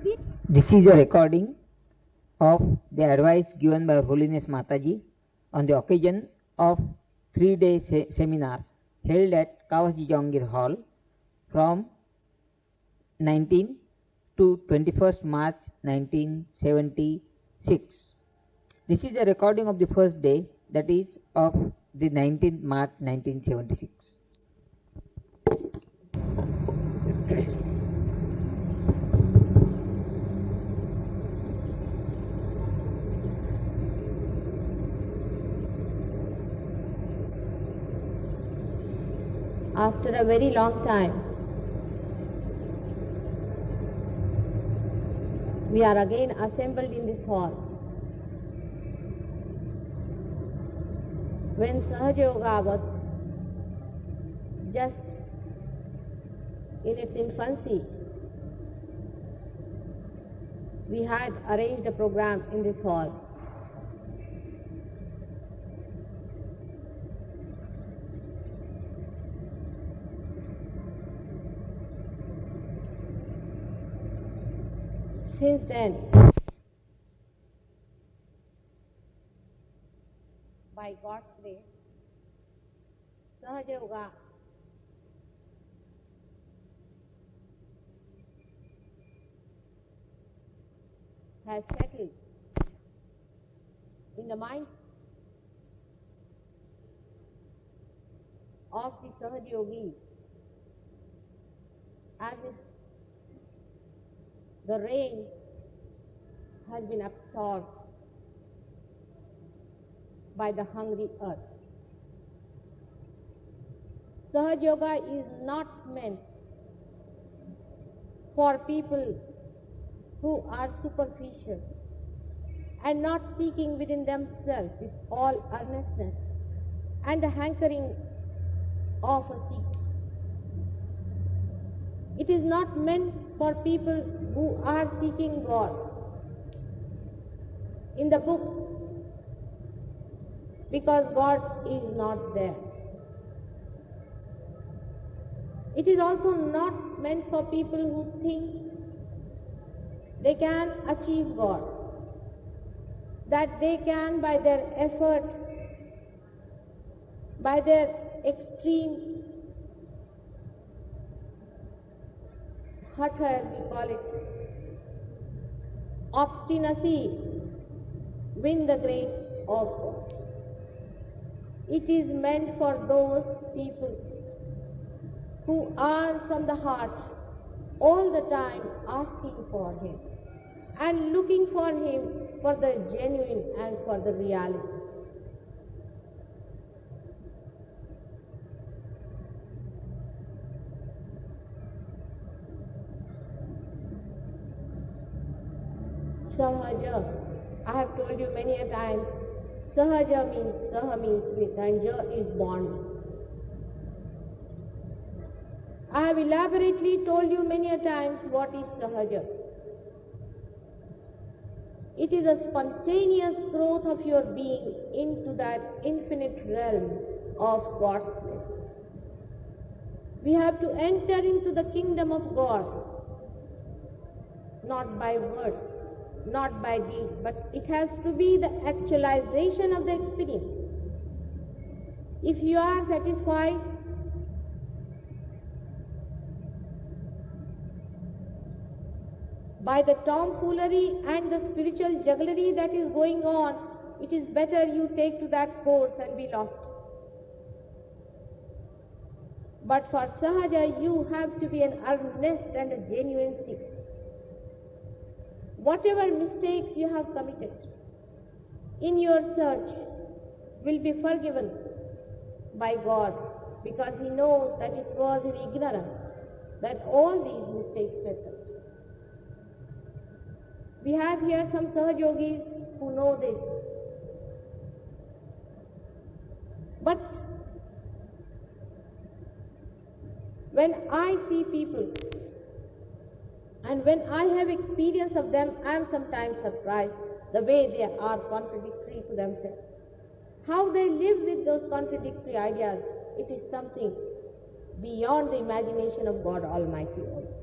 This is a recording of the advice given by Her Holiness Mataji on the occasion of 3-day seminar held at Kawaji Jongir Hall from 19 to 21st March 1976. This is a recording of the first day, that is of the 19th March 1976. After a very long time, we are again assembled in this hall. When Sahaja Yoga was just in its infancy, we had arranged a program in this hall. Since then, by God's grace, Sahaja Yoga has settled in the minds of the Sahaja Yogis as if the rain has been absorbed by the hungry earth. Sahaja Yoga is not meant for people who are superficial and not seeking within themselves with all earnestness and the hankering of a seeker. It is not meant for people who are seeking God in the books, because God is not there. It is also not meant for people who think they can achieve God, that they can by their effort, by their extreme hatha, as we call it, obstinacy, win the grace of God. It is meant for those people who are from the heart all the time asking for Him and looking for Him for the genuine and for the reality. Sahaja, I have told you many a times, Sahaja means, Saha means with, and Ja is bond. I have elaborately told you many a times what is Sahaja. It is a spontaneous growth of your being into that infinite realm of God's blessing. We have to enter into the kingdom of God, not by words, not by deed, but it has to be the actualization of the experience. If you are satisfied by the tomfoolery and the spiritual jugglery that is going on, it is better you take to that course and be lost. But for Sahaja, you have to be an earnest and a genuine seeker. Whatever mistakes you have committed in your search will be forgiven by God, because He knows that it was in ignorance that all these mistakes were committed. We have here some Sahaja Yogis who know this. But when I see people and when I have experience of them, I am sometimes surprised the way they are contradictory to themselves. How they live with those contradictory ideas, it is something beyond the imagination of God Almighty also.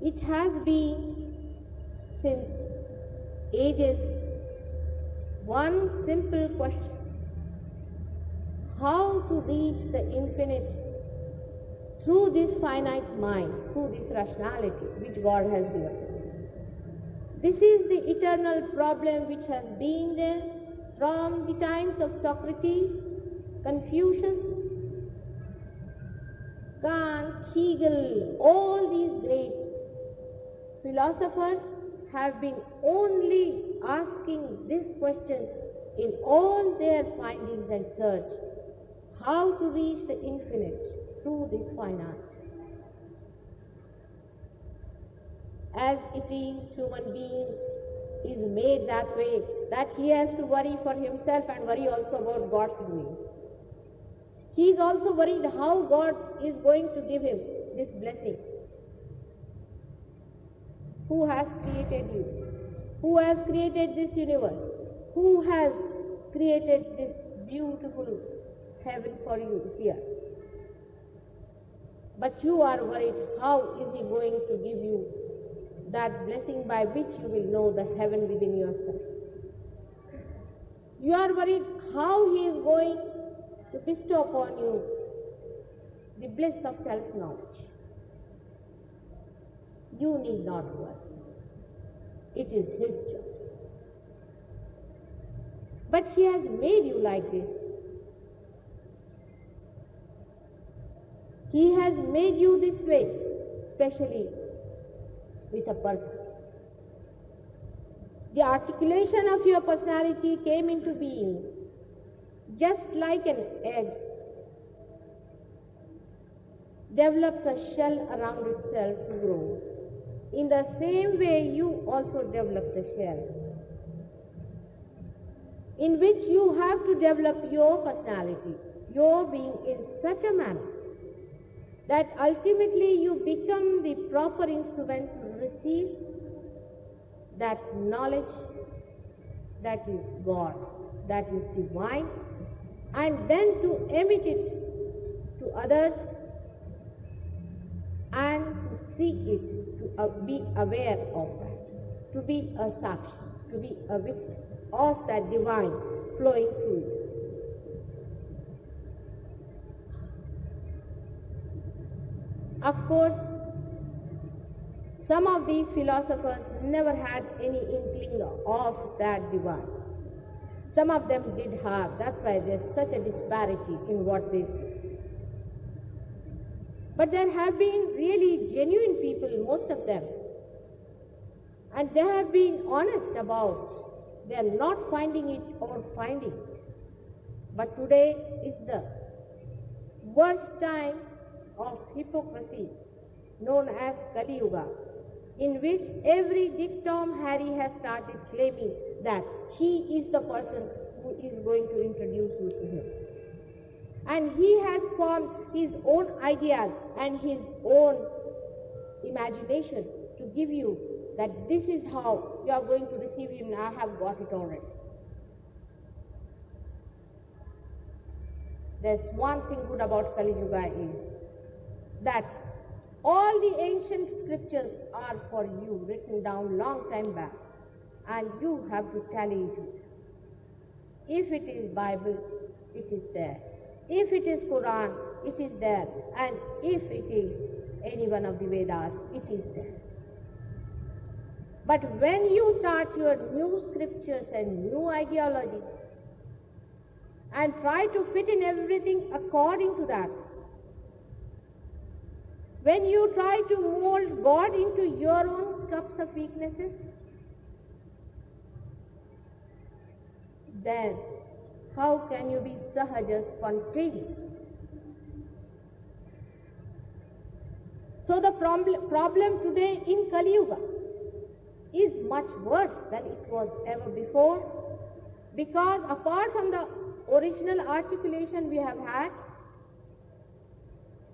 It has been since ages one simple question: how to reach the infinite through this finite mind, through this rationality which God has given. This is the eternal problem which has been there from the times of Socrates, Confucius, Kant, Hegel. All these great philosophers have been only asking this question in all their findings and search: how to reach the infinite through this finite. As it is, human being is made that way, that he has to worry for himself and worry also about God's doing. He is also worried how God is going to give him this blessing. Who has created you? Who has created this universe? Who has created this beautiful heaven for you here? But you are worried, how is he going to give you that blessing by which you will know the heaven within yourself? You are worried how he is going to bestow upon you the bliss of self-knowledge. You need not worry. It is his job. But he has made you like this. He has made you this way, especially with a purpose. The articulation of your personality came into being just like an egg develops a shell around itself to grow. In the same way, you also developed a shell in which you have to develop your personality, your being in such a manner that ultimately you become the proper instrument to receive that knowledge that is God, that is divine, and then to emit it to others and to see it, to be aware of that, to be a sakshi, to be a witness of that divine flowing through you. Of course, some of these philosophers never had any inkling of that divine. Some of them did have. That's why there's such a disparity in what they say. But there have been really genuine people, most of them, and they have been honest about they are not finding it or finding it. But today is the worst time of hypocrisy known as Kali Yuga, in which every Dick, Tom, Harry has started claiming that he is the person who is going to introduce you to him. And he has formed his own ideas and his own imagination to give you that this is how you are going to receive him, and I have got it already. There's one thing good about Kali Yuga is that all the ancient scriptures are for you, written down long time back, and you have to tally it. If it is Bible, it is there. If it is Quran, it is there. And if it is any one of the Vedas, it is there. But when you start your new scriptures and new ideologies and try to fit in everything according to that, when you try to mold God into your own cups of weaknesses, then how can you be sahaja, spontaneous? So the problem today in Kali Yuga is much worse than it was ever before, because apart from the original articulation we have had,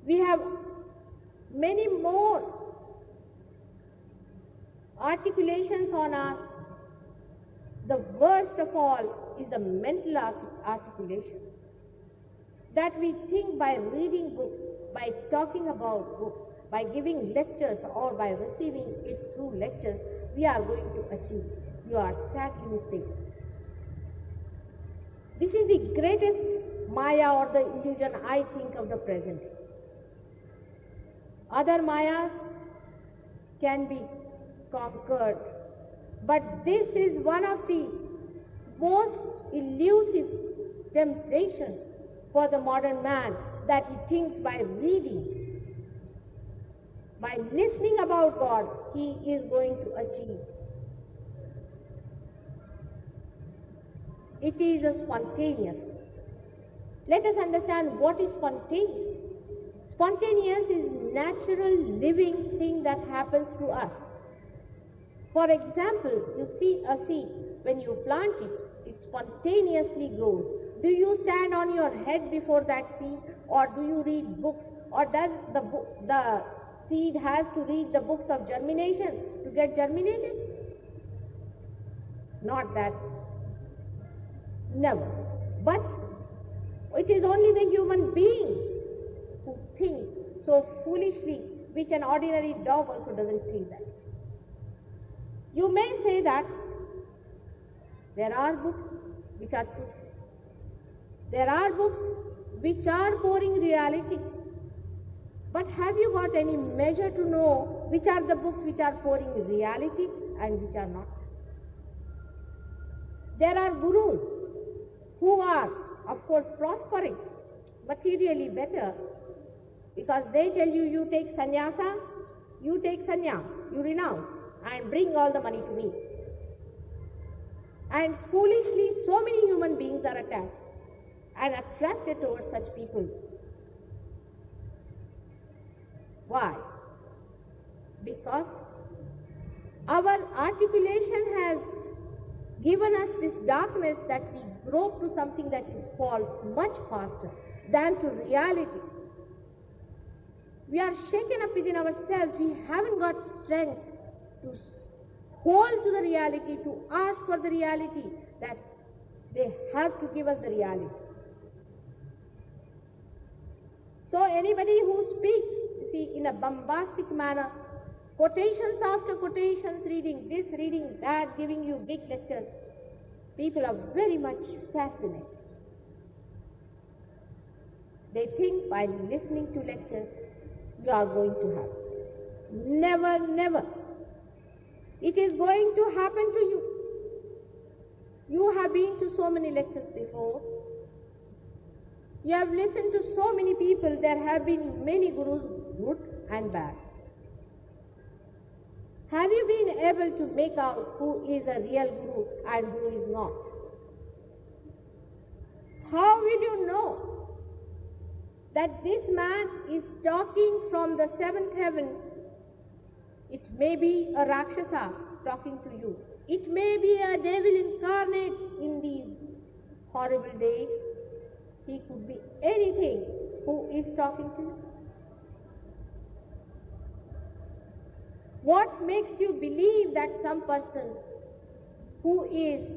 we have many more articulations on us. The worst of all is the mental articulation, that we think by reading books, by talking about books, by giving lectures or by receiving it through lectures, we are going to achieve it. You are sadly mistaken. This is the greatest Maya or the illusion, I think, of the present. Other Mayas can be conquered, but this is one of the most elusive temptation for the modern man, that he thinks by reading, by listening about God, he is going to achieve. It is a spontaneous. Let us understand what is spontaneous. Spontaneous is natural living thing that happens to us. For example, you see a seed, when you plant it, it spontaneously grows. Do you stand on your head before that seed, or do you read books, or does the seed has to read the books of germination to get germinated? Not that. Never. But it is only the human beings who think so foolishly, which an ordinary dog also doesn't think that. You may say that there are books which are truthful. There are books which are pouring reality. But have you got any measure to know which are the books which are pouring reality and which are not? There are gurus who are, of course, prospering, materially better, because they tell you, you take sannyasa, you take sannyas, you renounce, and bring all the money to me. And foolishly, so many human beings are attached and attracted towards such people. Why? Because our articulation has given us this darkness that we grope to something that is false much faster than to reality. We are shaken up within ourselves. We haven't got strength to hold to the reality, to ask for the reality, that they have to give us the reality. So anybody who speaks, you see, in a bombastic manner, quotations after quotations, reading this, reading that, giving you big lectures, people are very much fascinated. They think by listening to lectures, you are going to have it. Never, never. It is going to happen to you. You have been to so many lectures before. You have listened to so many people. There have been many gurus, good and bad. Have you been able to make out who is a real guru and who is not? How will you know that this man is talking from the seventh heaven? It may be a Rakshasa talking to you. It may be a devil incarnate in these horrible days. He could be anything who is talking to you. What makes you believe that some person who is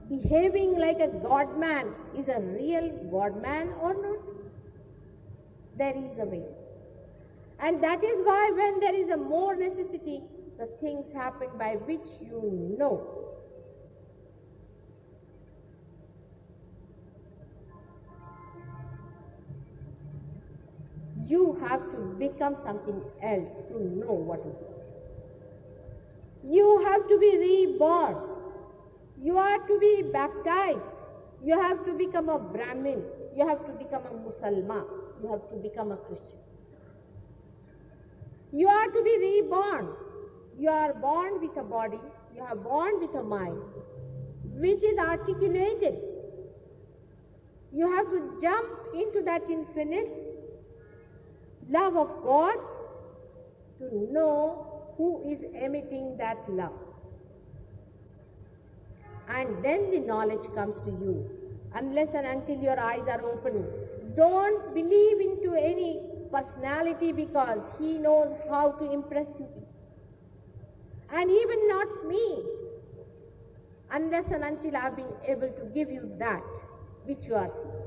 behaving like a God man is a real God man or not? There is a way. And that is why when there is a more necessity, the things happen by which you know. You have to become something else to know what is it. You have to be reborn. You are to be baptized. You have to become a Brahmin. You have to become a Musalman. You have to become a Christian. You are to be reborn. You are born with a body. You are born with a mind, which is articulated. You have to jump into that infinite love of God to know who is emitting that love. And then the knowledge comes to you. Unless and until your eyes are open, don't believe into any personality, because he knows how to impress you. And even not me, unless and until I have been able to give you that which you are seeking.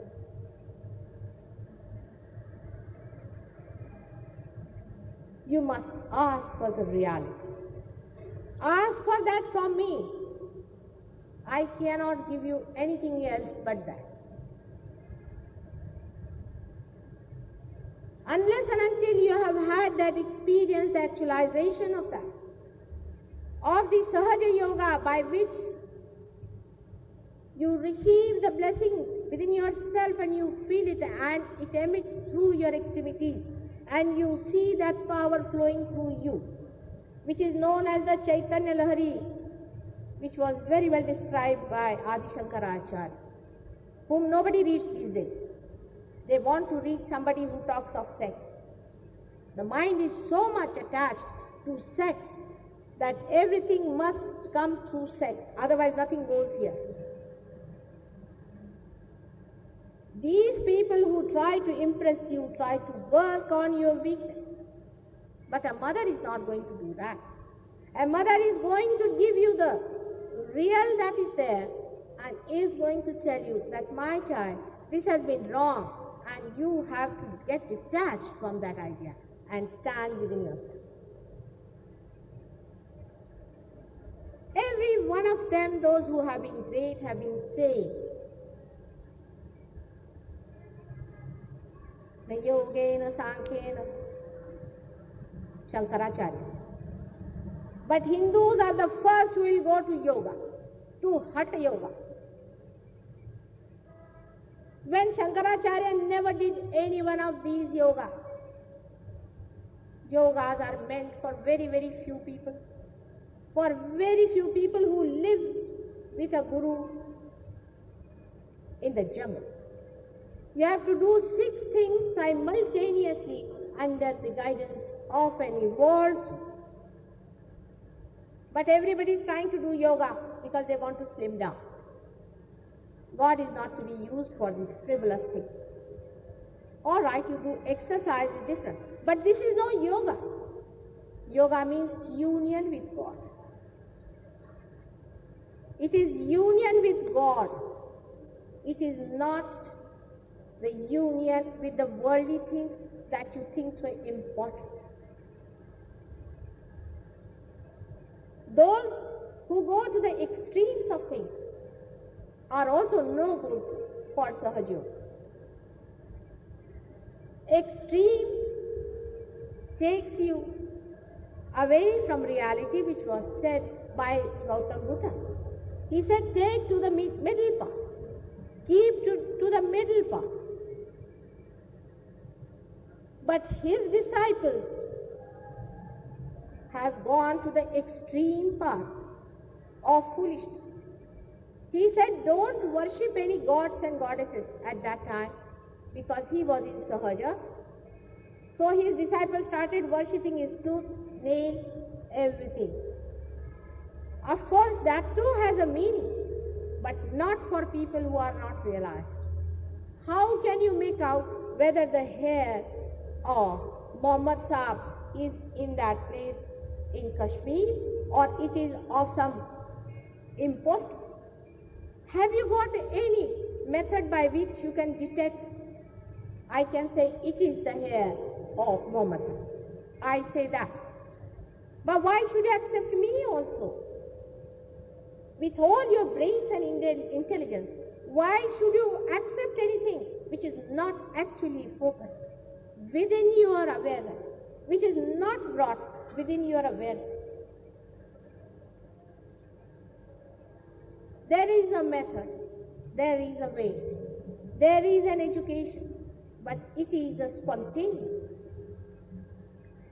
you must ask for the reality. Ask for that from me. I cannot give you anything else but that. Unless and until you have had that experience, the actualization of that, of the Sahaja Yoga by which you receive the blessings within yourself and you feel it and it emits through your extremities and you see that power flowing through you, which is known as the Chaitanya Lahari, which was very well described by Adi Shankaracharya, whom nobody reads these days. They want to read somebody who talks of sex. The mind is so much attached to sex that everything must come through sex, otherwise nothing goes here. These people who try to impress you try to work on your weaknesses. But a mother is not going to do that. A mother is going to give you the real that is there and is going to tell you that, my child, this has been wrong and you have to get detached from that idea and stand within yourself. Every one of them, those who have been great, have been saying, na yogena sankhena, Shankaracharya. But Hindus are the first who will go to yoga, to Hatha Yoga. When Shankaracharya never did any one of these yogas. Yogas are meant for very, very few people. For very few people who live with a guru in the jungles. You have to do 6 things simultaneously under the guidance of an evolved. But everybody is trying to do yoga because they want to slim down. God is not to be used for these frivolous things. All right, you do exercise is different. But this is no yoga. Yoga means union with God. It is union with God. It is not the union with the worldly things that you think so important. Those who go to the extremes of things are also no good for Sahaja Yoga. Extreme takes you away from reality, which was said by Gautam Buddha. He said, take to the middle path. Keep to the middle path. But his disciples have gone to the extreme path of foolishness. He said, don't worship any gods and goddesses at that time because he was in Sahaja. So his disciples started worshipping his tooth, nail, everything. Of course, that too has a meaning, but not for people who are not realized. How can you make out whether the hair of Muhammad Saab is in that place in Kashmir or it is of some imposter? Have you got any method by which you can detect? I can say it is the hair of Muhammad. I say that. But why should you accept me also? With all your brains and intelligence, why should you accept anything which is not actually focused within your awareness, which is not brought within your awareness? There is a method, there is a way, there is an education, but it is a spontaneous.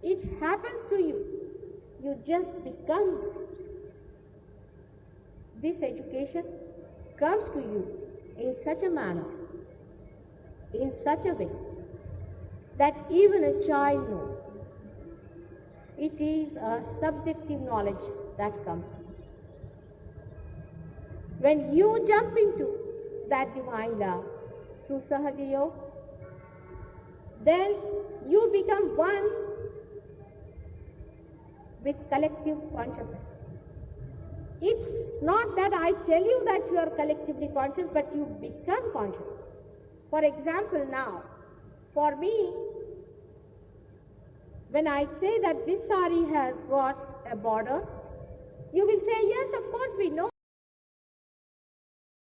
It happens to you. You just become. This education comes to you in such a manner, in such a way, that even a child knows. It is a subjective knowledge that comes to you. When you jump into that divine love through Sahaja Yoga, then you become one with collective consciousness. It's not that I tell you that you are collectively conscious, but you become conscious. For example, now, for me, When I say that this sari has got a border,